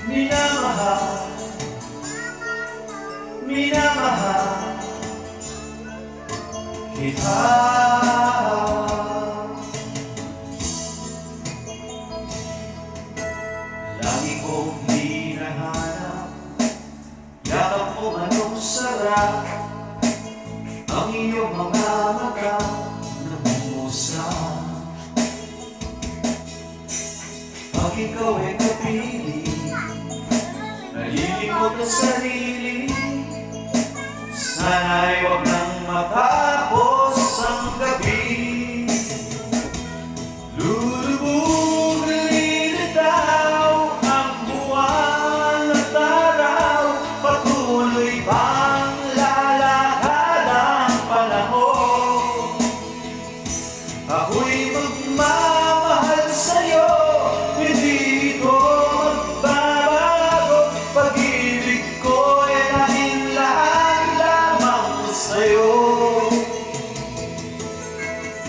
minamahal, minamahal kita. Lagi kong hinahanap, yakap mo anong sarap, ang iyong mga mata nangungusap. Pag ikaw ay kapili, nalilimot ang sarili, sana'y huwag nang matapos ang gabi. Lulubog lilitaw ang buwan at araw, patuloy pang lalakad ang panahon. Ako'y magmamahal sa'yo, hindi ko magbabago, pag-ibig ko'y nahinlaan lamang sa'yo.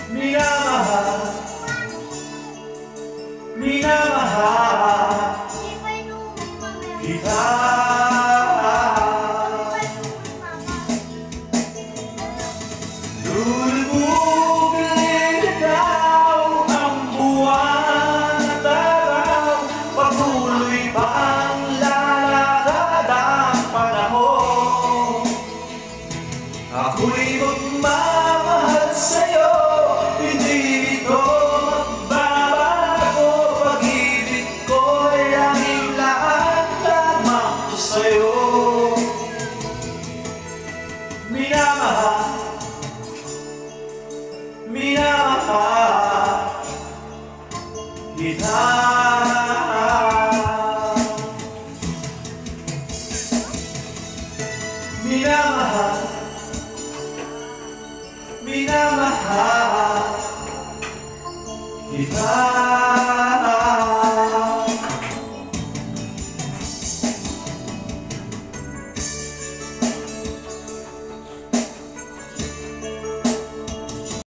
Minamahal, minamahal kita. Lulubog lilitaw ang buwan at araw, patuloy pang lalakad ang panahon. Ako'y magmamahal sa'yo, hindi ito magbabago, pag-ibig ko'y aming lahat lamang sa'yo. Minamahal, minamahal kita. Minamahal, minamahal kita.